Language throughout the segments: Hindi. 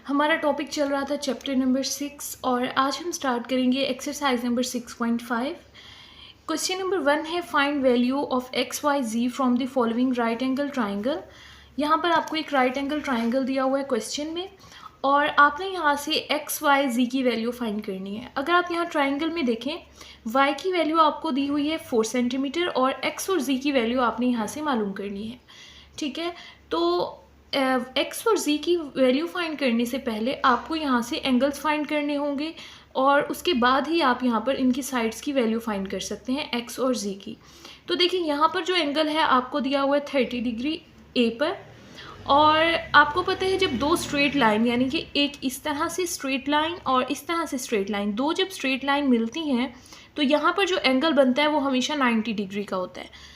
हमारा टॉपिक चल रहा था चैप्टर नंबर 6 और आज हम स्टार्ट करेंगे एक्सरसाइज नंबर 6.5। क्वेश्चन नंबर 1 है find value of x y z from the following right angle triangle. यहाँ पर आपको एक राइट एंगल ट्राइंगल दिया हुआ है क्वेश्चन में और आपने यहाँ से एक्स वाई जी की वैल्यू फाइंड करनी है। अगर आप यहाँ ट्राइंगल में देखें वाई की वैल्यू आपको दी हुई है 4 सेंटीमीटर और एक्स और जी की वैल्यू आपने यहाँ से मालूम करनी है। ठीक है, तो एक्स और जी की वैल्यू फाइंड करने से पहले आपको यहाँ से एंगल्स फाइंड करने होंगे और उसके बाद ही आप यहाँ पर इनकी साइड्स की वैल्यू फाइंड कर सकते हैं एक्स और जी की। तो देखिए यहाँ पर जो एंगल है आपको दिया हुआ है 30 डिग्री ए पर, और आपको पता है जब दो स्ट्रेट लाइन यानी कि एक इस तरह से स्ट्रेट लाइन और इस तरह से स्ट्रेट लाइन, दो जब स्ट्रेट लाइन मिलती हैं तो यहाँ पर जो एंगल बनता है वो हमेशा 90 डिग्री का होता है।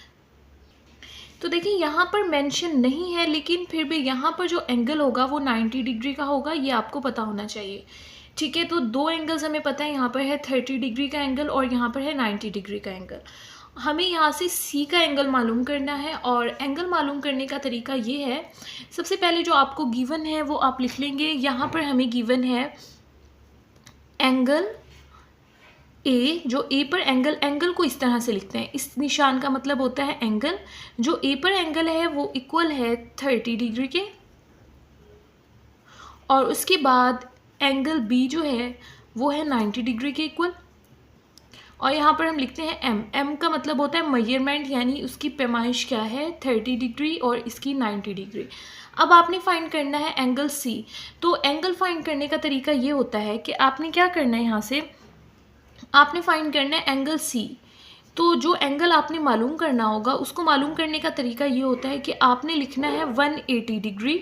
तो देखिए यहाँ पर मेंशन नहीं है लेकिन फिर भी यहाँ पर जो एंगल होगा वो 90 डिग्री का होगा, ये आपको पता होना चाहिए। ठीक है, तो दो एंगल्स हमें पता है, यहाँ पर है 30 डिग्री का एंगल और यहाँ पर है 90 डिग्री का एंगल। हमें यहाँ से सी का एंगल मालूम करना है और एंगल मालूम करने का तरीका ये है, सबसे पहले जो आपको गिवन है वो आप लिख लेंगे। यहाँ पर हमें गिवन है एंगल ए, जो ए पर एंगल को इस तरह से लिखते हैं, इस निशान का मतलब होता है एंगल। जो ए पर एंगल है वो इक्वल है 30 डिग्री के, और उसके बाद एंगल बी जो है वो है 90 डिग्री के इक्वल, और यहाँ पर हम लिखते हैं एम का मतलब होता है मेजरमेंट, यानी उसकी पैमाइश क्या है 30 डिग्री और इसकी 90 डिग्री। अब आपने फाइंड करना है एंगल सी। तो एंगल फाइंड करने का तरीका ये होता है कि आपने क्या करना है, यहाँ से आपने फाइंड करना है एंगल सी। तो जो एंगल आपने मालूम करना होगा उसको मालूम करने का तरीका ये होता है कि आपने लिखना है 180 डिग्री।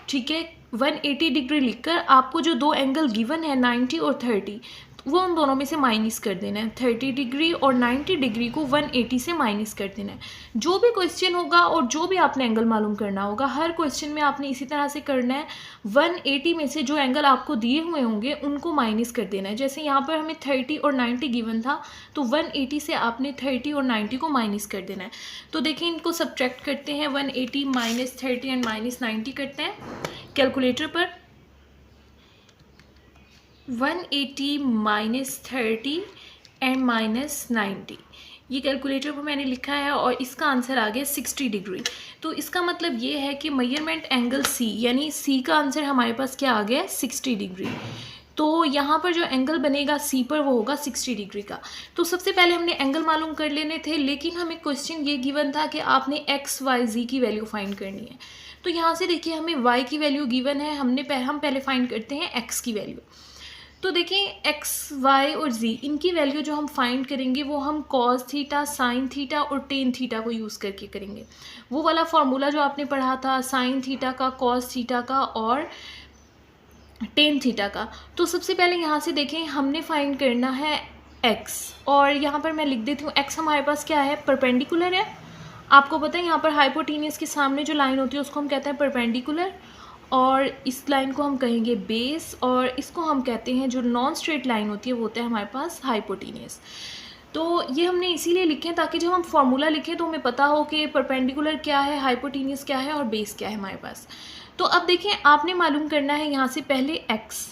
ठीक है, 180 डिग्री लिखकर आपको जो दो एंगल गिवन है 90 और 30 वो उन दोनों में से माइनस कर देना है। 30 डिग्री और 90 डिग्री को 180 से माइनस कर देना है। जो भी क्वेश्चन होगा और जो भी आपने एंगल मालूम करना होगा हर क्वेश्चन में आपने इसी तरह से करना है। 180 में से जो एंगल आपको दिए हुए होंगे उनको माइनस कर देना है। जैसे यहाँ पर हमें 30 और 90 गिवन था तो 180 से आपने 30 और 90 को माइनस कर देना है। तो देखिए इनको सब्ट्रैक्ट करते हैं, 180 माइनस 30 एंड माइनस 90 करते हैं कैलकुलेटर पर। 180 माइनस 30 एंड माइनस 90, ये कैलकुलेटर पर मैंने लिखा है और इसका आंसर आ गया 60 डिग्री। तो इसका मतलब ये है कि मेजरमेंट एंगल सी, यानी सी का आंसर हमारे पास क्या आ गया 60 डिग्री। तो यहाँ पर जो एंगल बनेगा सी पर वो होगा 60 डिग्री का। तो सबसे पहले हमने एंगल मालूम कर लेने थे, लेकिन हमें क्वेश्चन ये गिवन था कि आपने एक्स वाई जी की वैल्यू फाइंड करनी है। तो यहाँ से देखिए हमें वाई की वैल्यू गिवन है, हम पहले फाइंड करते हैं एक्स की वैल्यू। तो देखिए एक्स वाई और जी इनकी वैल्यू जो हम फाइंड करेंगे वो हम कॉस थीटा, साइन थीटा और टेन थीटा को यूज़ करके करेंगे। वो वाला फॉर्मूला जो आपने पढ़ा था साइन थीटा का, कॉस थीटा का और टेन थीटा का। तो सबसे पहले यहाँ से देखें हमने फाइंड करना है एक्स, और यहाँ पर मैं लिख देती हूँ एक्स हमारे पास क्या है परपेंडिकुलर है। आपको पता है यहाँ पर हाइपोटेनियस के सामने जो लाइन होती है उसको हम कहते हैं परपेंडिकुलर, और इस लाइन को हम कहेंगे बेस, और इसको हम कहते हैं जो नॉन स्ट्रेट लाइन होती है वो होता है हमारे पास हाइपोटेनियस। तो ये हमने इसीलिए लिखे हैं ताकि जब हम फॉर्मूला लिखें तो हमें पता हो कि परपेंडिकुलर क्या है, हाइपोटेनियस क्या है और बेस क्या है हमारे पास। तो अब देखिए आपने मालूम करना है यहाँ से पहले एक्स।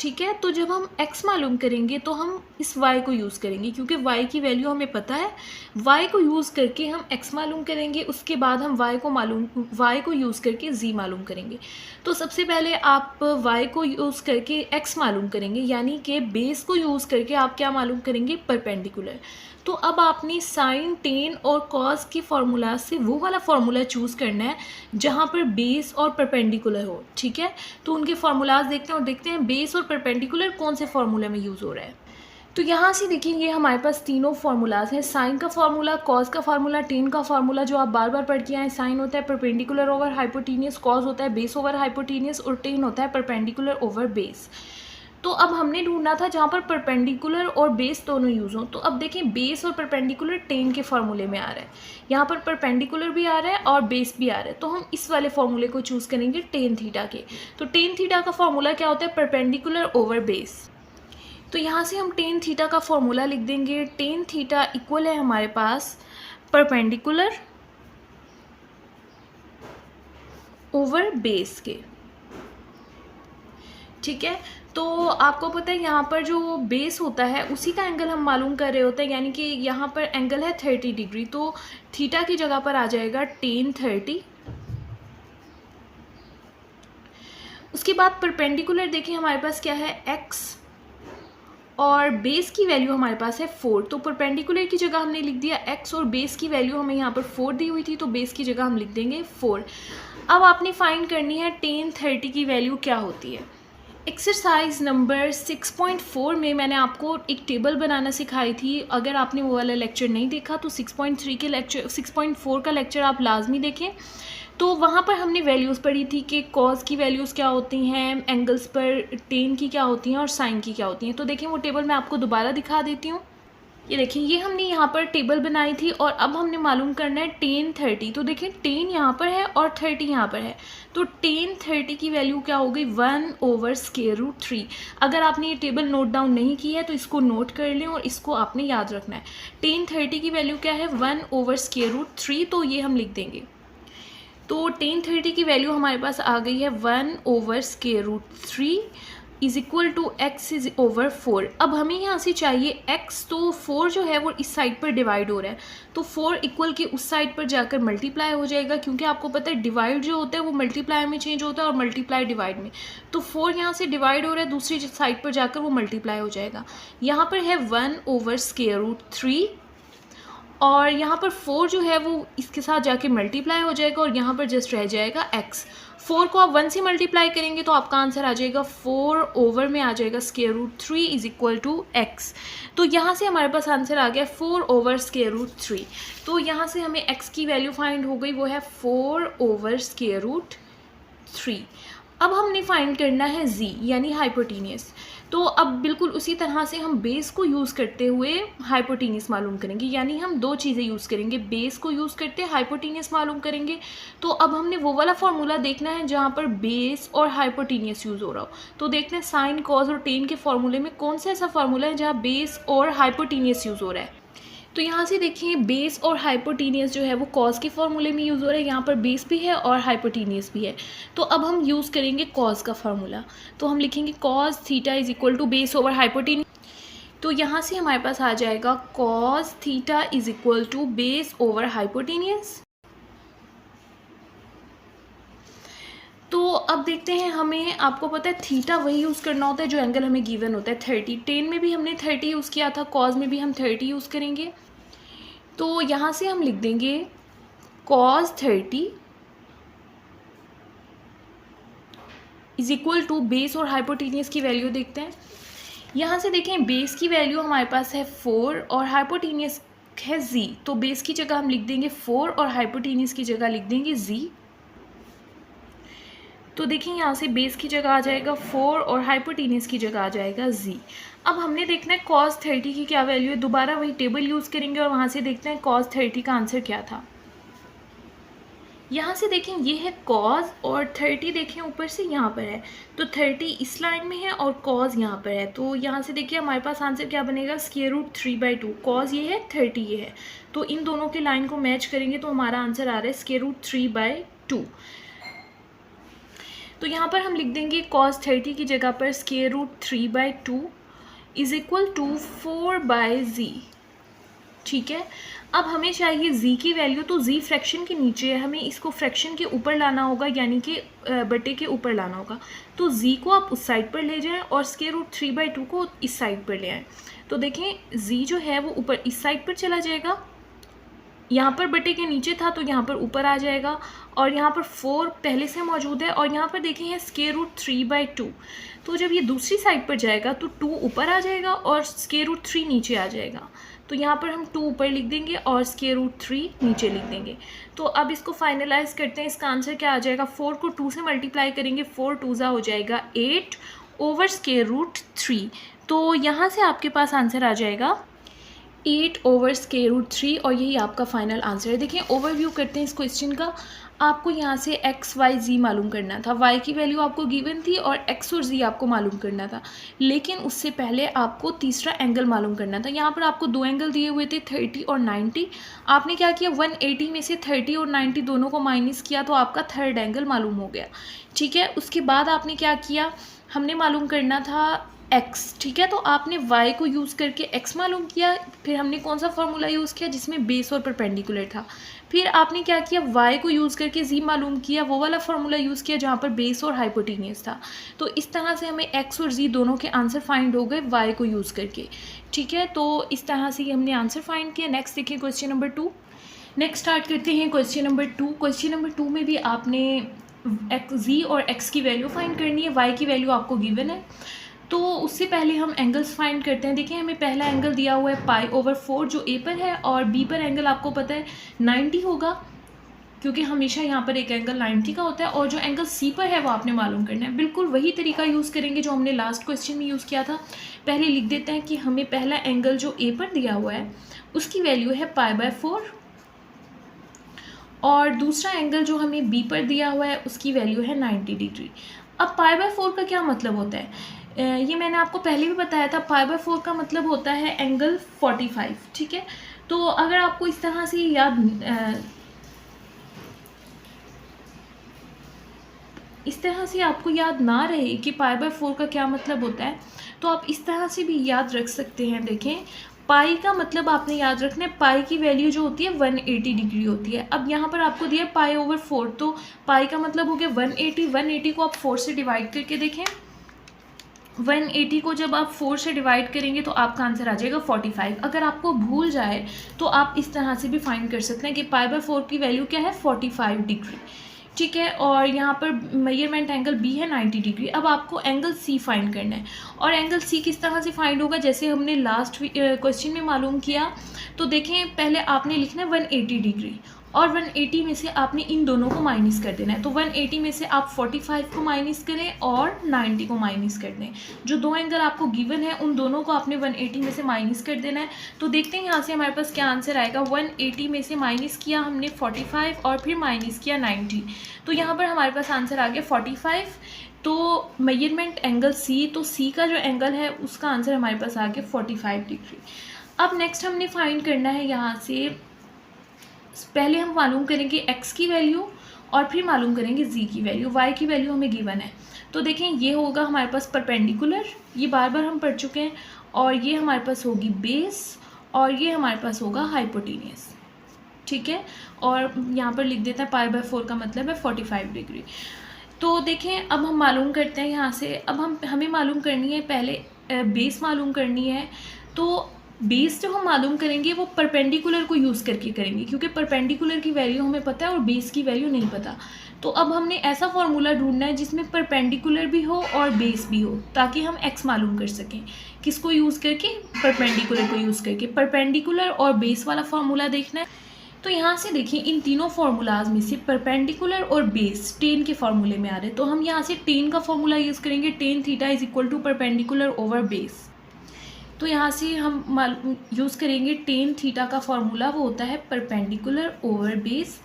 ठीक है, तो जब हम x मालूम करेंगे तो हम इस y को यूज़ करेंगे, क्योंकि y की वैल्यू हमें पता है। y को यूज़ करके हम x मालूम करेंगे, उसके बाद हम y को यूज़ करके z मालूम करेंगे। तो सबसे पहले आप y को यूज़ करके x मालूम करेंगे, यानी कि बेस को यूज़ करके आप क्या मालूम करेंगे परपेंडिकुलर। तो अब आपने साइन, टेन और कॉस के फार्मूला से वो वाला फार्मूला चूज़ करना है जहाँ पर बेस और परपेंडिकुलर हो। ठीक है, तो उनके फार्मूलाज देखते हैं और देखते हैं बेस और परपेंडिकुलर कौन से फार्मूले में यूज़ हो रहा है। तो यहाँ से देखिए ये हमारे पास तीनों फार्मूलाज हैं, साइन का फार्मूला, कॉस का फार्मूला, टेन का फार्मूला जो आप बार बार पढ़ के आए। साइन होता है परपेंडिकुलर ओवर हाइपोटेनियस, कॉस होता है बेस ओवर हाइपोटेनियस और टेन होता है परपेंडिकुलर ओवर बेस। तो अब हमने ढूंढना था जहाँ पर परपेंडिकुलर और बेस दोनों यूज़ हों। तो अब देखें बेस और परपेंडिकुलर टेन के फार्मूले में आ रहा है, यहाँ पर परपेंडिकुलर भी आ रहा है और बेस भी आ रहा है। तो हम इस वाले फार्मूले को चूज़ करेंगे टेन थीटा के। तो टेन थीटा का फार्मूला क्या होता है परपेंडिकुलर ओवर बेस। तो यहाँ से हम टेन थीटा का फार्मूला लिख देंगे। टेन थीटा इक्वल है हमारे पास परपेंडिकुलर ओवर बेस के। ठीक है। तो आपको पता है यहाँ पर जो बेस होता है उसी का एंगल हम मालूम कर रहे होते हैं, यानी कि यहाँ पर एंगल है 30 डिग्री, तो थीटा की जगह पर आ जाएगा tan 30। उसके बाद परपेंडिकुलर देखिए हमारे पास क्या है x, और बेस की वैल्यू हमारे पास है 4, तो परपेंडिकुलर की जगह हमने लिख दिया x और बेस की वैल्यू हमें यहाँ पर 4 दी हुई थी, तो बेस की जगह हम लिख देंगे 4। अब आपने फाइंड करनी है tan 30 की वैल्यू क्या होती है। एक्सरसाइज नंबर 6.4 में मैंने आपको एक टेबल बनाना सिखाई थी। अगर आपने वो वाला लेक्चर नहीं देखा तो 6.3 के लेक्चर 6.4 का लेक्चर आप लाजमी देखें। तो वहाँ पर हमने वैल्यूज़ पढ़ी थी कि कॉज की वैल्यूज़ क्या होती हैं, एंगल्स पर टेन की क्या होती हैं और साइन की क्या होती हैं। तो देखिए वो टेबल मैं आपको दोबारा दिखा देती हूँ। ये देखिए ये हमने यहाँ पर टेबल बनाई थी और अब हमने मालूम करना है tan 30। तो देखिए tan यहाँ पर है और 30 यहाँ पर है, तो tan 30 की वैल्यू क्या हो गई 1/√3। अगर आपने ये टेबल नोट डाउन नहीं की है तो इसको नोट कर लें और इसको आपने याद रखना है। tan 30 की वैल्यू क्या है 1/√3, तो ये हम लिख देंगे। तो tan 30 की वैल्यू हमारे पास आ गई है 1/√3 is equal to x is over 4। अब हमें यहाँ से चाहिए x, तो 4 जो है वो इस साइड पर डिवाइड हो रहा है, तो 4 इक्वल के उस साइड पर जाकर मल्टीप्लाई हो जाएगा, क्योंकि आपको पता है डिवाइड जो होता है वो मल्टीप्लाई में चेंज होता है और मल्टीप्लाई डिवाइड में। तो 4 यहाँ से डिवाइड हो रहा है, दूसरी साइड पर जाकर वो मल्टीप्लाई हो जाएगा। यहाँ पर है 1/√3 और यहाँ पर 4 जो है वो इसके साथ जाके मल्टीप्लाई हो जाएगा और यहाँ पर जस्ट रह जाएगा x। 4 को आप 1 से मल्टीप्लाई करेंगे तो आपका आंसर आ जाएगा 4 ओवर में आ जाएगा √3 इज इक्वल टू x। तो यहाँ से हमारे पास आंसर आ गया 4 ओवर √3। तो यहाँ से हमें x की वैल्यू फाइंड हो गई, वो है 4 ओवर √3। अब हमने फाइंड करना है z यानी हाइपोटेनियस। तो अब बिल्कुल उसी तरह से हम बेस को यूज़ करते हुए हाइपोटेनियस मालूम करेंगे, यानी हम दो चीज़ें यूज़ करेंगे, बेस को यूज़ करते हाइपोटेनियस मालूम करेंगे। तो अब हमने वो वाला फार्मूला देखना है जहाँ पर बेस और हाइपोटेनियस यूज़ हो रहा हो। तो देखते हैं साइन कॉज और टेन के फार्मूले में कौन सा ऐसा फार्मूला है जहाँ बेस और हाइपोटेनियस यूज़ हो रहा है। तो यहाँ से देखिए बेस और हाइपोटेनियस जो है वो कॉज के फॉर्मूले में यूज़ हो रहा है, यहाँ पर बेस भी है और हाइपोटेनियस भी है। तो अब हम यूज़ करेंगे कॉज का फार्मूला, तो हम लिखेंगे cos theta is equal to base over hypotenuse. तो यहाँ से हमारे पास आ जाएगा cos theta is equal to base over hypotenuse. तो अब देखते हैं, हमें आपको पता है थीटा वही यूज़ करना होता है जो एंगल हमें गिवन होता है 30। टेन में भी हमने 30 यूज़ किया था, कॉज में भी हम 30 यूज़ करेंगे। तो यहाँ से हम लिख देंगे cos 30 is equal to base और हाइपोटेनियस की वैल्यू देखते हैं। यहाँ से देखें बेस की वैल्यू हमारे पास है 4 और हाइपोटेनियस है z, तो बेस की जगह हम लिख देंगे 4 और हाइपोटेनियस की जगह लिख देंगे z। तो देखिए यहाँ से बेस की जगह आ जाएगा 4 और हाइपोटेनियस की जगह आ जाएगा z। अब हमने देखना है cos 30 की क्या वैल्यू है, दोबारा वही टेबल यूज़ करेंगे और वहाँ से देखते हैं cos 30 का आंसर क्या था। यहाँ से देखें ये है cos और 30 देखें ऊपर से यहाँ पर है, तो 30 इस लाइन में है और cos यहाँ पर है। तो यहाँ से देखिए हमारे पास आंसर क्या बनेगा √3/2। cos ये है 30 ये है, तो इन दोनों के लाइन को मैच करेंगे तो हमारा आंसर आ रहा है √3/2। तो यहाँ पर हम लिख देंगे cos 30 की जगह पर √3/2 इज इक्वल टू 4/z। ठीक है, अब हमें चाहिए z की वैल्यू, तो z फ्रैक्शन के नीचे है, हमें इसको फ्रैक्शन के ऊपर लाना होगा, यानी कि बटे के ऊपर लाना होगा। तो z को आप उस साइड पर ले जाएं और √3/2 को इस साइड पर ले आएँ। तो देखें z जो है वो ऊपर इस साइड पर चला जाएगा, यहाँ पर बटे के नीचे था तो यहाँ पर ऊपर आ जाएगा, और यहाँ पर 4 पहले से मौजूद है और यहाँ पर देखें है √3/2। तो जब ये दूसरी साइड पर जाएगा तो 2 ऊपर आ जाएगा और √3 नीचे आ जाएगा। तो यहाँ पर हम 2 ऊपर लिख देंगे और √3 नीचे लिख देंगे। तो अब इसको फाइनलाइज करते हैं, इसका आंसर क्या आ जाएगा, 4 को 2 से मल्टीप्लाई करेंगे, 4 2 हो जाएगा 8 ओवर √3। तो यहाँ से आपके पास आंसर आ जाएगा 8/√3 और यही आपका फाइनल आंसर है। देखिए ओवरव्यू करते हैं इस क्वेश्चन का। आपको यहाँ से x y z मालूम करना था, y की वैल्यू आपको गिवन थी और x और z आपको मालूम करना था, लेकिन उससे पहले आपको तीसरा एंगल मालूम करना था। यहाँ पर आपको दो एंगल दिए हुए थे 30 और 90। आपने क्या किया 180 में से 30 और 90 दोनों को माइनस किया तो आपका थर्ड एंगल मालूम हो गया। ठीक है, उसके बाद आपने क्या किया, हमने मालूम करना था x। ठीक है, तो आपने y को यूज़ करके x मालूम किया, फिर हमने कौन सा फार्मूला यूज़ किया जिसमें बेस और परपेंडिकुलर था, फिर आपने क्या किया y को यूज़ करके z मालूम किया, वो वाला फार्मूला यूज़ किया जहाँ पर बेस और हाइपोटेनियस था। तो इस तरह से हमें x और z दोनों के आंसर फाइंड हो गए y को यूज़ करके। ठीक है, तो इस तरह से हमने आंसर फाइंड किया। नेक्स्ट देखिए क्वेश्चन नंबर 2। नेक्स्ट स्टार्ट करते हैं क्वेश्चन नंबर 2। क्वेश्चन नंबर 2 में भी आपने z और x की वैल्यू फाइंड करनी है, y की वैल्यू आपको गिवन है। तो उससे पहले हम एंगल्स फाइंड करते हैं। देखिए हमें पहला एंगल दिया हुआ है π/4 जो a पर है, और b पर एंगल आपको पता है 90 होगा, क्योंकि हमेशा यहाँ पर एक एंगल 90 का होता है, और जो एंगल c पर है वो आपने मालूम करना है। बिल्कुल वही तरीका यूज़ करेंगे जो हमने लास्ट क्वेश्चन में यूज़ किया था। पहले लिख देते हैं कि हमें पहला एंगल जो a पर दिया हुआ है उसकी वैल्यू है π/4, और दूसरा एंगल जो हमें b पर दिया हुआ है उसकी वैल्यू है 90 डिग्री। अब π/4 का क्या मतलब होता है, ये मैंने आपको पहले भी बताया था। π/4 का मतलब होता है एंगल 45। ठीक है, तो अगर आपको इस तरह से आपको याद ना रहे कि π/4 का क्या मतलब होता है, तो आप इस तरह से भी याद रख सकते हैं। देखें पाई का मतलब आपने याद रखना है, पाई की वैल्यू जो होती है 180 डिग्री होती है। अब यहाँ पर आपको दिया π/4, तो पाई का मतलब हो गया 180। 180 को आप 4 से डिवाइड करके देखें, 180 को जब आप 4 से डिवाइड करेंगे तो आपका आंसर आ जाएगा 45। अगर आपको भूल जाए तो आप इस तरह से भी फाइंड कर सकते हैं कि π/4 की वैल्यू क्या है 45 डिग्री। ठीक है, और यहाँ पर मेजरमेंट एंगल बी है 90 डिग्री। अब आपको एंगल सी फाइंड करना है, और एंगल सी किस तरह से फाइंड होगा, जैसे हमने लास्ट क्वेश्चन में मालूम किया। तो देखें पहले आपने लिखना है 180 डिग्री, और 180 में से आपने इन दोनों को माइनस कर देना है। तो 180 में से आप 45 को माइनस करें और 90 को माइनस कर दें। जो दो एंगल आपको गिवन है उन दोनों को आपने 180 में से माइनस कर देना है। तो देखते हैं यहाँ से हमारे पास क्या आंसर आएगा। 180 में से माइनस किया हमने 45 और फिर माइनस किया 90, तो यहाँ पर हमारे पास आंसर आ गया 45। तो मेजरमेंट एंगल सी, तो सी का जो एंगल है उसका आंसर हमारे पास आ गया 45 डिग्री। अब नेक्स्ट हमने फाइंड करना है यहाँ से, पहले हम मालूम करेंगे x की वैल्यू और फिर मालूम करेंगे z की वैल्यू। y की वैल्यू हमें गिवन है, तो देखें ये होगा हमारे पास परपेंडिकुलर, ये बार बार हम पढ़ चुके हैं, और ये हमारे पास होगी बेस, और ये हमारे पास होगा हाइपोटेनियस। ठीक है, और यहाँ पर लिख देते हैं π/4 का मतलब है 45 डिग्री। तो देखें अब हम मालूम करते हैं यहाँ से। अब हमें मालूम करनी है पहले बेस मालूम करनी है। तो बेस जो हम मालूम करेंगे वो परपेंडिकुलर को यूज़ करके करेंगे, क्योंकि परपेंडिकुलर की वैल्यू हमें पता है और बेस की वैल्यू नहीं पता। तो अब हमने ऐसा फॉर्मूला ढूंढना है जिसमें परपेंडिकुलर भी हो और बेस भी हो, ताकि हम x मालूम कर सकें। किसको यूज़ करके, परपेंडिकुलर को यूज़ करके। परपेंडिकुलर और बेस वाला फार्मूला देखना है। तो यहाँ से देखिए इन तीनों फार्मूलाज में से परपेंडिकुलर और बेस टेन के फार्मूले में आ रहे हैं, तो हम यहाँ से टेन का फार्मूला यूज़ करेंगे। Tan theta is equal to perpendicular over base. तो यहाँ से हम यूज़ करेंगे टेन थीटा का फार्मूला, वो होता है परपेंडिकुलर ओवर बेस।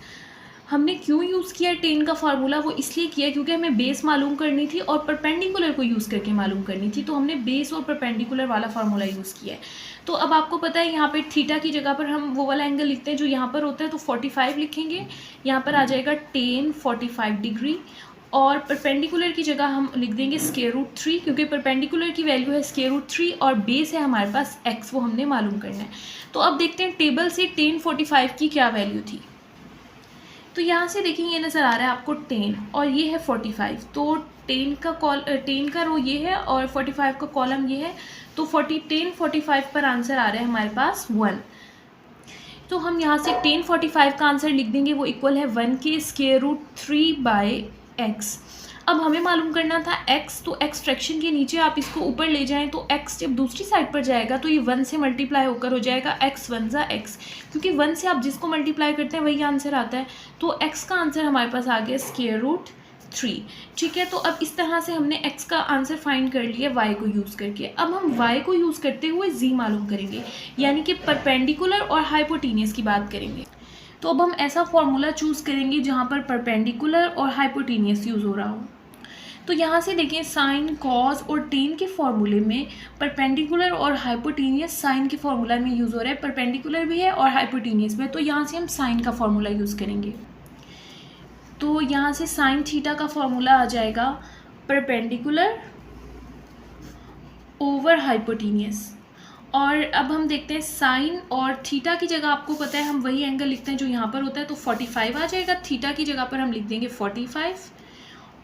हमने क्यों यूज़ किया टेन का फार्मूला, वो इसलिए किया क्योंकि हमें बेस मालूम करनी थी और परपेंडिकुलर को यूज़ करके मालूम करनी थी, तो हमने बेस और परपेंडिकुलर वाला फार्मूला यूज़ किया है। तो अब आपको पता है यहाँ पे थीटा की जगह पर हम वो वाला एंगल लिखते हैं जो यहाँ पर होता है, तो 45 लिखेंगे। यहाँ पर आ जाएगा टेन 45 डिग्री, और परपेंडिकुलर की जगह हम लिख देंगे √3, क्योंकि परपेंडिकुलर की वैल्यू है √3 और बेस है हमारे पास x, वो हमने मालूम करना है। तो अब देखते हैं टेबल से टेन 45 की क्या वैल्यू थी। तो यहाँ से देखिए ये नज़र आ रहा है आपको 10 और ये है 45, तो 10 का रो ये है और 45 का कॉलम ये है, तो 45 पर आंसर आ रहा है हमारे पास 1। तो हम यहाँ से 1045 का आंसर लिख देंगे, वो इक्वल है 1 के √3/x। अब हमें मालूम करना था x, तो x फ्रैक्शन के नीचे आप इसको ऊपर ले जाएं तो x जब दूसरी साइड पर जाएगा तो ये 1 से मल्टीप्लाई होकर हो जाएगा x 1 ज़ा x, क्योंकि 1 से आप जिसको मल्टीप्लाई करते हैं वही आंसर आता है। तो x का आंसर हमारे पास आ गया 3। ठीक है, तो अब इस तरह से हमने x का आंसर फाइंड कर लिया y को यूज़ करके। अब हम y को यूज़ करते हुए z मालूम करेंगे, यानी कि परपेंडिकुलर और हाइपोटेनियस की बात करेंगे। तो अब हम ऐसा फॉर्मूला चूज़ करेंगे जहाँ पर परपेंडिकुलर और हाइपोटेनियस यूज़ हो रहा हो। तो यहाँ से देखें, साइन, कॉस और टेन के फॉर्मूले में परपेंडिकुलर और हाइपोटेनियस साइन के फॉर्मूला में यूज़ हो रहा है, परपेंडिकुलर भी है और हाइपोटेनियस भी है। तो यहाँ से हम साइन का फॉर्मूला यूज़ करेंगे। तो यहाँ से साइन थीटा का फॉर्मूला आ जाएगा परपेंडिकुलर ओवर हाइपोटेनियस। और अब हम देखते हैं साइन और थीटा की जगह आपको पता है हम वही एंगल लिखते हैं जो यहाँ पर होता है, तो 45 आ जाएगा। थीटा की जगह पर हम लिख देंगे 45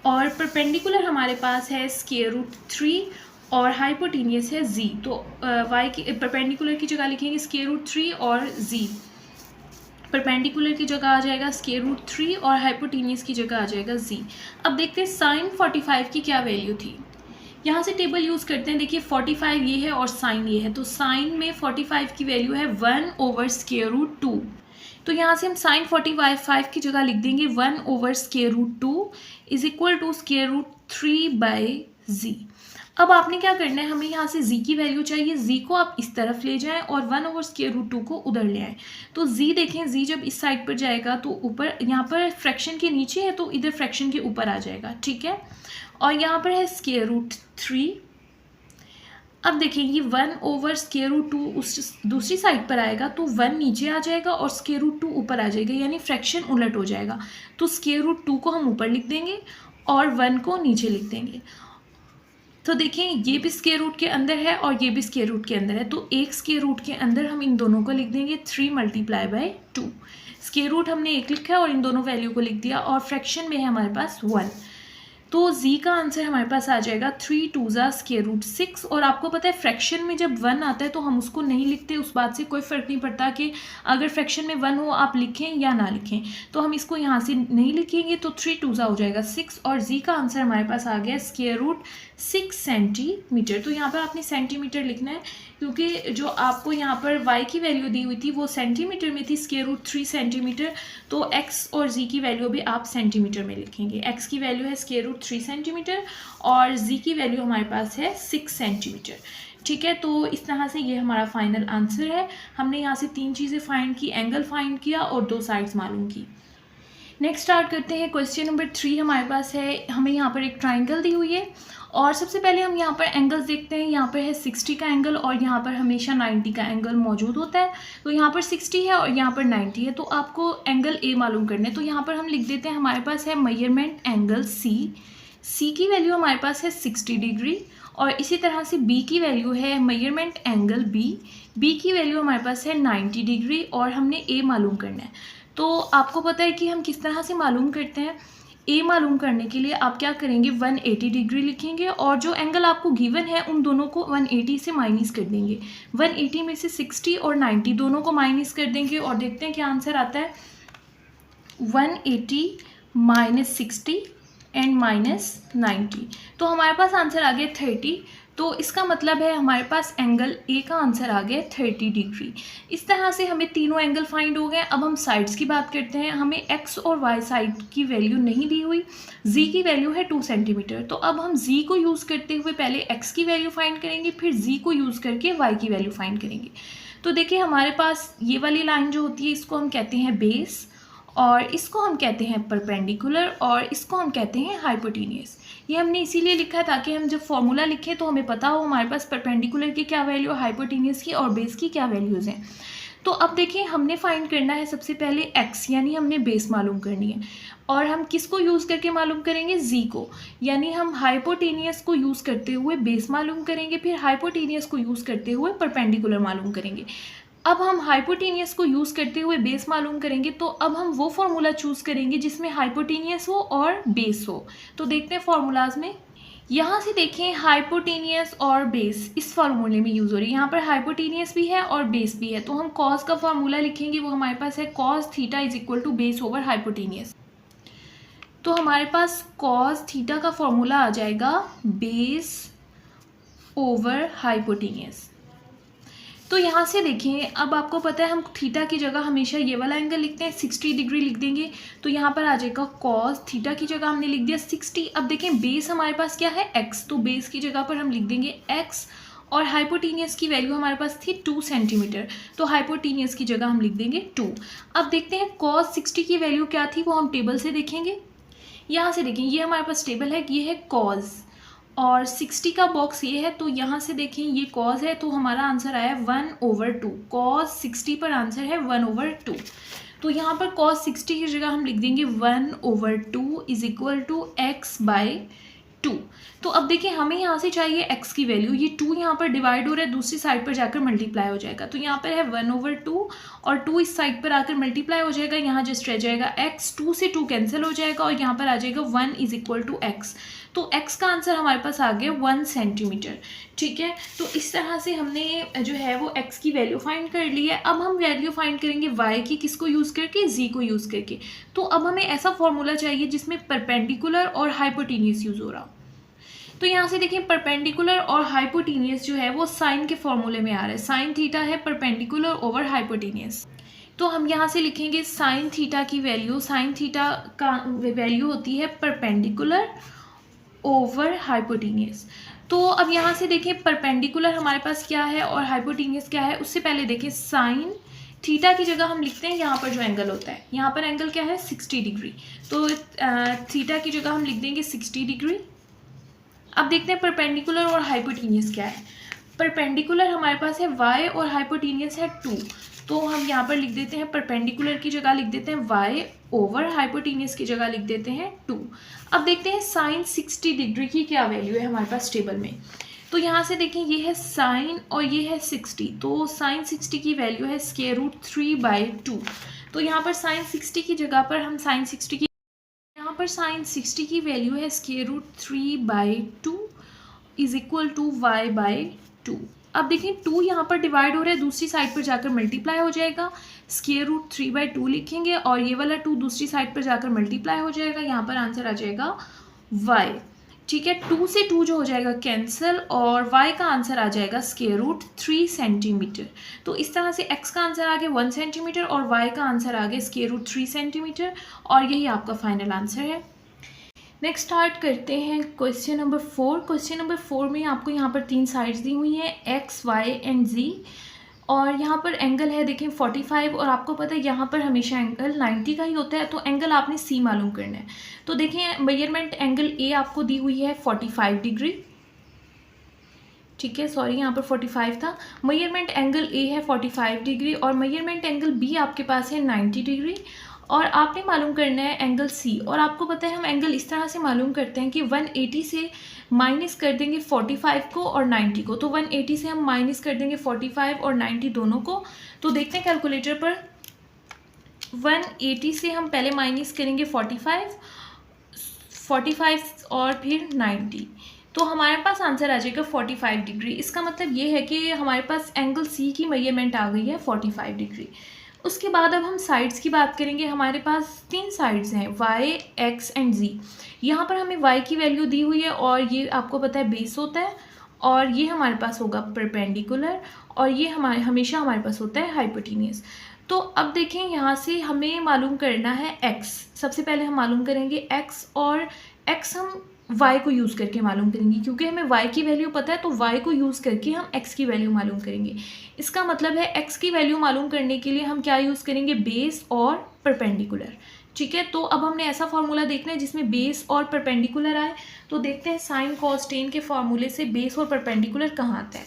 और परपेंडिकुलर हमारे पास है √3 और हाइपोटेनियस है z। तो y की परपेंडिकुलर की जगह लिखेंगे √3 और z, परपेंडिकुलर की जगह आ जाएगा √3 और हाइपोटेनियस की जगह आ जाएगा z। अब देखते हैं साइन 45 की क्या वैल्यू थी। यहाँ से टेबल यूज़ करते हैं। देखिए 45 ये है और साइन ये है, तो साइन में 45 की वैल्यू है 1/√2। तो यहाँ से हम साइन 45 की जगह लिख देंगे 1/√2 इज इक्वल टू √3/z। अब आपने क्या करना है, हमें यहाँ से z की वैल्यू चाहिए। z को आप इस तरफ ले जाएं और 1/√2 को उधर ले आएँ। तो z देखें, z जब इस साइड पर जाएगा तो ऊपर, यहाँ पर फ्रैक्शन के नीचे है तो इधर फ्रैक्शन के ऊपर आ जाएगा। ठीक है, और यहाँ पर है √3। अब देखिए 1/√2 उस दूसरी साइड पर आएगा तो 1 नीचे आ जाएगा और √2 ऊपर आ जाएगा, यानी फ्रैक्शन उलट हो जाएगा। तो √2 को हम ऊपर लिख देंगे और 1 को नीचे लिख देंगे। तो देखिए ये भी स्क्वायर रूट के अंदर है और ये भी स्क्वायर रूट के अंदर है, तो एक स्क्वायर रूट के अंदर हम इन दोनों को लिख देंगे 3 × 2। स्क्वायर रूट हमने एक लिखा है और इन दोनों वैल्यू को लिख दिया और फ्रैक्शन में है हमारे पास 1। तो z का आंसर हमारे पास आ जाएगा 3 × 2 = √6। और आपको पता है फ्रैक्शन में जब 1 आता है तो हम उसको नहीं लिखते, उस बात से कोई फ़र्क नहीं पड़ता कि अगर फ्रैक्शन में 1 हो आप लिखें या ना लिखें। तो हम इसको यहाँ से नहीं लिखेंगे, तो 3 × 2 हो जाएगा 6 और z का आंसर हमारे पास आ गया √6 सेंटीमीटर। तो यहाँ पर आपने सेंटीमीटर लिखना है क्योंकि जो आपको यहाँ पर y की वैल्यू दी हुई थी वो सेंटीमीटर में थी, √3 सेंटीमीटर। तो x और z की वैल्यू भी आप सेंटीमीटर में लिखेंगे। x की वैल्यू है √3 सेंटीमीटर और z की वैल्यू हमारे पास है 6 सेंटीमीटर। ठीक है, तो इस तरह से ये हमारा फाइनल आंसर है। हमने यहाँ से 3 चीज़ें फाइंड की, एंगल फाइंड किया और 2 साइड्स मालूम की। नेक्स्ट स्टार्ट करते हैं। क्वेश्चन नंबर 3 हमारे पास है, हमें यहाँ पर एक ट्राइंगल दी हुई है और सबसे पहले हम यहाँ पर एंगल्स देखते हैं। यहाँ पर है 60 का एंगल और यहाँ पर हमेशा 90 का एंगल मौजूद होता है। तो यहाँ पर 60 है और यहाँ पर 90 है, तो आपको एंगल ए मालूम करना है। तो यहाँ पर हम लिख देते हैं, हमारे पास है मेजरमेंट एंगल सी की वैल्यू हमारे पास है 60 डिग्री और इसी तरह से बी की वैल्यू है मेजरमेंट एंगल बी की वैल्यू हमारे पास है 90 डिग्री और हमने ए मालूम करना है। तो आपको पता है कि हम किस तरह से मालूम करते हैं। ए मालूम करने के लिए आप क्या करेंगे, 180 डिग्री लिखेंगे और जो एंगल आपको गिवन है उन दोनों को 180 से माइनस कर देंगे। 180 में से 60 और 90 दोनों को माइनस कर देंगे और देखते हैं क्या आंसर आता है। 180 - 60 एंड -90, तो हमारे पास आंसर आ गया 30। तो इसका मतलब है हमारे पास एंगल ए का आंसर आ गया 30 डिग्री। इस तरह से हमें तीनों एंगल फाइंड हो गए। अब हम साइड्स की बात करते हैं। हमें एक्स और वाई साइड की वैल्यू नहीं दी हुई, जी की वैल्यू है 2 सेंटीमीटर। तो अब हम जी को यूज़ करते हुए पहले एक्स की वैल्यू फाइंड करेंगे, फिर जी को यूज़ करके वाई की वैल्यू फाइंड करेंगे। तो देखिए हमारे पास ये वाली लाइन जो होती है इसको हम कहते हैं बेस और इसको हम कहते हैं परपेंडिकुलर और इसको हम कहते हैं हाइपोटेनियस। ये हमने इसीलिए लिखा है ताकि हम जब फॉर्मूला लिखें तो हमें पता हो हमारे पास परपेंडिकुलर की क्या वैल्यू है, हाइपोटेनियस की और बेस की क्या वैल्यूज़ हैं। तो अब देखिए हमने फाइंड करना है सबसे पहले एक्स, यानी हमने बेस मालूम करनी है और हम किसको यूज़ करके मालूम करेंगे, जी को, यानी हम हाइपोटेनियस को यूज़ करते हुए बेस मालूम करेंगे, फिर हाइपोटेनियस को यूज़ करते हुए परपेंडिकुलर मालूम करेंगे। अब हम हाइपोटेनियस को यूज़ करते हुए बेस मालूम करेंगे, तो अब हम वो फार्मूला चूज़ करेंगे जिसमें हाइपोटेनियस हो और बेस हो। तो देखते हैं फार्मूलाज में। यहाँ से देखें हाइपोटेनियस और बेस इस फार्मूले में यूज़ हो रही है। यहाँ पर हाइपोटेनियस भी है और बेस भी है, तो हम कॉस का फार्मूला लिखेंगे, वो हमारे पास है cos theta is equal to base over hypotenuse. तो हमारे पास कॉस थीटा का फार्मूला आ जाएगा बेस ओवर हाइपोटेनियस। तो यहाँ से देखें, अब आपको पता है हम थीटा की जगह हमेशा ये वाला एंगल लिखते हैं, 60 डिग्री लिख देंगे। तो यहाँ पर आ जाएगा कॉस, थीटा की जगह हमने लिख दिया 60। अब देखें बेस हमारे पास क्या है, एक्स, तो बेस की जगह पर हम लिख देंगे एक्स, और हाइपोटीनियस की वैल्यू हमारे पास थी 2 सेंटीमीटर, तो हाइपोटीनियस की जगह हम लिख देंगे 2। अब देखते हैं कॉस 60 की वैल्यू क्या थी, वो हम टेबल से देखेंगे। यहाँ से देखें, ये हमारे पास टेबल है, ये है कॉज, और 60 का बॉक्स ये है, तो यहाँ से देखें ये कॉज है, तो हमारा आंसर आया 1/2। कॉज 60 पर आंसर है 1/2। तो यहाँ पर कॉस 60 की जगह हम लिख देंगे 1/2 इज इक्वल टू x/2। तो अब देखिए हमें यहाँ से चाहिए x की वैल्यू, ये 2 यहाँ पर डिवाइड हो रहा है, दूसरी साइड पर जाकर मल्टीप्लाई हो जाएगा। तो यहाँ पर है 1/2 और 2 इस साइड पर आकर मल्टीप्लाई हो जाएगा, यहाँ जस्ट रह जाएगा x, 2 से 2 कैंसिल हो जाएगा और यहाँ पर आ जाएगा 1 इज इक्वल टू x। तो x का आंसर हमारे पास आ गया 1 सेंटीमीटर। ठीक है, तो इस तरह से हमने जो है वो x की वैल्यू फाइंड कर ली है। अब हम वैल्यू फाइंड करेंगे y की, किसको यूज़ करके, z को यूज़ करके। तो अब हमें ऐसा फॉर्मूला चाहिए जिसमें परपेंडिकुलर और हाइपोटेनियस यूज़ हो रहा हो। तो यहाँ से देखिए परपेंडिकुलर और हाइपोटेनियस जो है वो साइन के फॉर्मूले में आ रहा है, साइन थीटा है परपेंडिकुलर ओवर हाइपोटेनियस। तो हम यहाँ से लिखेंगे साइन थीटा की वैल्यू, साइन थीटा का वैल्यू होती है परपेंडिकुलर ओवर हाइपोटेनियस। तो अब यहाँ से देखिए परपेंडिकुलर हमारे पास क्या है और हाइपोटेनियस क्या है, उससे पहले देखिए साइन थीटा की जगह हम लिखते हैं यहाँ पर जो एंगल होता है, यहाँ पर एंगल क्या है 60 डिग्री, तो थीटा की जगह हम लिख देंगे 60 डिग्री। अब देखते हैं परपेंडिकुलर और हाइपोटेनियस क्या है। परपेंडिकुलर हमारे पास है y और हाइपोटेनियस है 2, तो हम यहाँ पर लिख देते हैं परपेंडिकुलर की जगह लिख देते हैं y ओवर हाइपोटेनियस की जगह लिख देते हैं 2। अब देखते हैं साइन 60 डिग्री की क्या वैल्यू है हमारे पास टेबल में। तो यहाँ से देखें ये है साइन और ये है 60, तो साइन 60 की वैल्यू है √3/2। तो यहाँ पर साइन 60 की जगह पर हम साइन 60 की साइन 60 की वैल्यू है √3/2 इज इक्वल टू y/2। अब देखिए 2 यहाँ पर डिवाइड हो रहा है, दूसरी साइड पर जाकर मल्टीप्लाई हो जाएगा, √3/2 लिखेंगे और ये वाला 2 दूसरी साइड पर जाकर मल्टीप्लाई हो जाएगा, यहाँ पर आंसर आ जाएगा y। ठीक है, 2 से 2 जो हो जाएगा कैंसिल और y का आंसर आ जाएगा √3 सेंटीमीटर। तो इस तरह से x का आंसर आ गया 1 सेंटीमीटर और y का आंसर आ गया √3 सेंटीमीटर, और यही आपका फाइनल आंसर है। नेक्स्ट स्टार्ट करते हैं क्वेश्चन नंबर 4। क्वेश्चन नंबर 4 में आपको यहाँ पर 3 साइड्स दी हुई हैं x, y एंड z, और यहाँ पर एंगल है देखें 45, और आपको पता है यहाँ पर हमेशा एंगल 90 का ही होता है, तो एंगल आपने C मालूम करना है। तो देखें मेजरमेंट एंगल A आपको दी हुई है 45 डिग्री, ठीक है, सॉरी यहाँ पर 45 था। मेजरमेंट एंगल A है 45 डिग्री और मेजरमेंट एंगल B आपके पास है 90 डिग्री, और आपने मालूम करना है एंगल C। और आपको पता है हम एंगल इस तरह से मालूम करते हैं कि 180 से माइनस कर देंगे 45 को और 90 को, तो 180 से हम माइनस कर देंगे 45 और 90 दोनों को। तो देखते हैं कैलकुलेटर पर, 180 से हम पहले माइनस करेंगे 45 और फिर 90, तो हमारे पास आंसर आ जाएगा 45 डिग्री। इसका मतलब ये है कि हमारे पास एंगल C की मेजरमेंट आ गई है 45 डिग्री। उसके बाद अब हम साइड्स की बात करेंगे। हमारे पास 3 साइड्स हैं y, x एंड z। यहाँ पर हमें y की वैल्यू दी हुई है और ये आपको पता है बेस होता है, और ये हमारे पास होगा परपेंडिकुलर, और ये हमेशा हमारे पास होता है हाइपोटेनियस। तो अब देखें यहाँ से हमें मालूम करना है x। सबसे पहले हम मालूम करेंगे x, और x हम y को यूज़ करके मालूम करेंगे, क्योंकि हमें y की वैल्यू पता है, तो y को यूज़ करके हम x की वैल्यू मालूम करेंगे। इसका मतलब है x की वैल्यू मालूम करने के लिए हम क्या यूज़ करेंगे, बेस और परपेंडिकुलर। ठीक है, तो अब हमने ऐसा फार्मूला देखना है जिसमें बेस और परपेंडिकुलर आए। तो देखते हैं साइन कॉस टेन के फार्मूले से बेस और परपेंडिकुलर कहाँ आता है।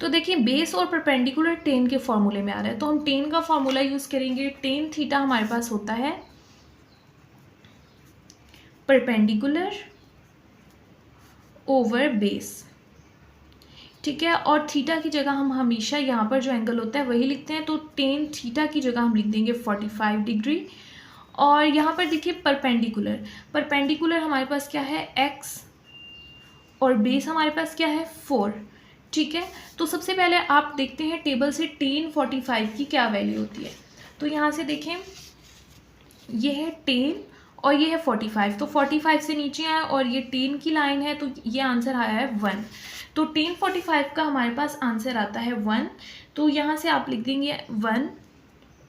तो देखिए बेस और परपेंडिकुलर टेन के फॉर्मूले में आ रहा है, तो हम टेन का फॉर्मूला यूज़ करेंगे। टेन थीटा हमारे पास होता है परपेंडिकुलर ओवर बेस, ठीक है, और थीटा की जगह हम हमेशा यहाँ पर जो एंगल होता है वही लिखते हैं। तो टेन थीटा की जगह हम लिख देंगे 45 डिग्री, और यहाँ पर देखिए परपेंडिकुलर हमारे पास क्या है x, और बेस हमारे पास क्या है 4। ठीक है, तो सबसे पहले आप देखते हैं टेबल से टेन 45 की क्या वैल्यू होती है। तो यहाँ से देखें ये है 10 और ये है 45, तो 45 से नीचे आया और ये 10 की लाइन है, तो ये आंसर आया है 1। तो 1045 का हमारे पास आंसर आता है 1। तो यहाँ से आप लिख देंगे 1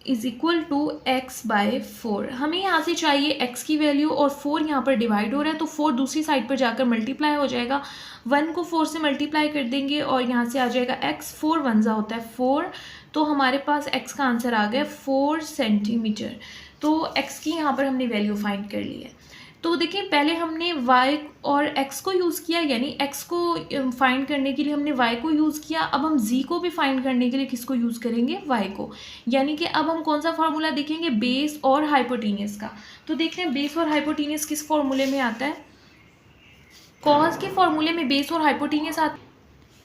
is equal to x by 4। हमें यहाँ से चाहिए x की वैल्यू और 4 यहाँ पर डिवाइड हो रहा है तो 4 दूसरी साइड पर जाकर मल्टीप्लाई हो जाएगा। 1 को 4 से मल्टीप्लाई कर देंगे और यहाँ से आ जाएगा x, 4 1 होता है 4। तो हमारे पास x का आंसर आ गया 4 सेंटीमीटर। तो x की यहाँ पर हमने वैल्यू फाइंड कर ली है। तो देखिए पहले हमने y और x को यूज़ किया, यानी x को फाइंड करने के लिए हमने y को यूज़ किया। अब हम z को भी फाइंड करने के लिए किसको यूज़ करेंगे, y को। यानी कि अब हम कौन सा फार्मूला देखेंगे, बेस और हाइपोटेनियस का। तो देखते हैं बेस और हाइपोटेनियस किस फॉर्मूले में आता है। कॉस के फॉर्मूले में बेस और हाइपोटेनियस आता है।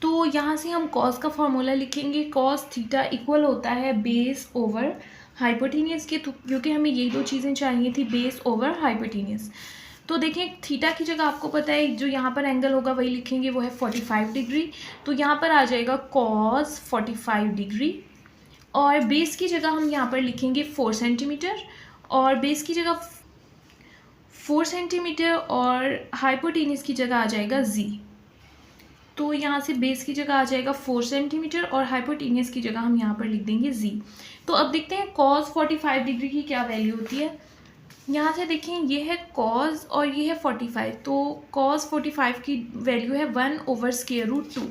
तो यहाँ से हम कॉस का फॉर्मूला लिखेंगे, कॉस थीटा इक्वल होता है बेस ओवर हाइपोटेनियस के, क्योंकि हमें यही दो चीज़ें चाहिए थी, बेस ओवर हाइपोटेनियस। तो देखिए थीटा की जगह आपको पता है जो यहाँ पर एंगल होगा वही लिखेंगे, वो है 45 डिग्री। तो यहाँ पर आ जाएगा कॉस 45 डिग्री। और बेस की जगह हम यहाँ पर लिखेंगे 4 सेंटीमीटर, और बेस की जगह 4 सेंटीमीटर और हाइपोटेनियस की जगह आ जाएगा z। तो यहाँ से बेस की जगह आ जाएगा 4 सेंटीमीटर और हाइपोटेनियस की जगह हम यहाँ पर लिख देंगे z। तो अब देखते हैं cos 45 डिग्री की क्या वैल्यू होती है। यहाँ से देखें ये है cos और ये है 45, तो cos 45 की वैल्यू है 1/√2।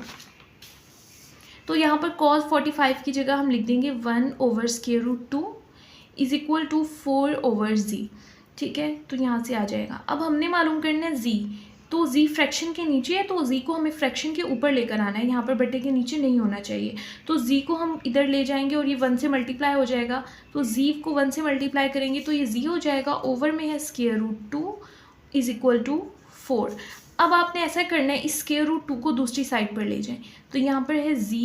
तो यहाँ पर cos 45 की जगह हम लिख देंगे 1/√2 इज इक्वल टू 4/z। ठीक है, तो यहाँ से आ जाएगा। अब हमने मालूम करना है z, तो z फ्रैक्शन के नीचे है तो z को हमें फ्रैक्शन के ऊपर लेकर आना है, यहाँ पर बटे के नीचे नहीं होना चाहिए। तो z को हम इधर ले जाएंगे और ये 1 से मल्टीप्लाई हो जाएगा। तो z को 1 से मल्टीप्लाई करेंगे तो ये z हो जाएगा, ओवर में है √2 इज इक्वल टू 4। अब आपने ऐसा करना है, इस √2 को दूसरी साइड पर ले जाएं। तो यहाँ पर है z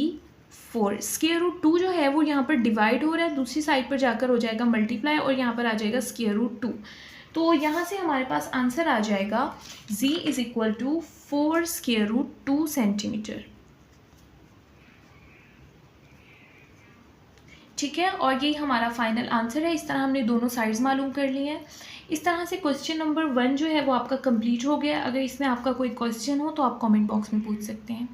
4, √2 जो है वो यहाँ पर डिवाइड हो रहा है, दूसरी साइड पर जाकर हो जाएगा मल्टीप्लाई और यहाँ पर आ जाएगा √2। तो यहाँ से हमारे पास आंसर आ जाएगा z is equal to 4 √2 centimetre. ठीक है, और यही हमारा फाइनल आंसर है। इस तरह हमने दोनों साइड्स मालूम कर लिए हैं। इस तरह से क्वेश्चन नंबर 1 जो है वो आपका कंप्लीट हो गया। अगर इसमें आपका कोई क्वेश्चन हो तो आप कमेंट बॉक्स में पूछ सकते हैं।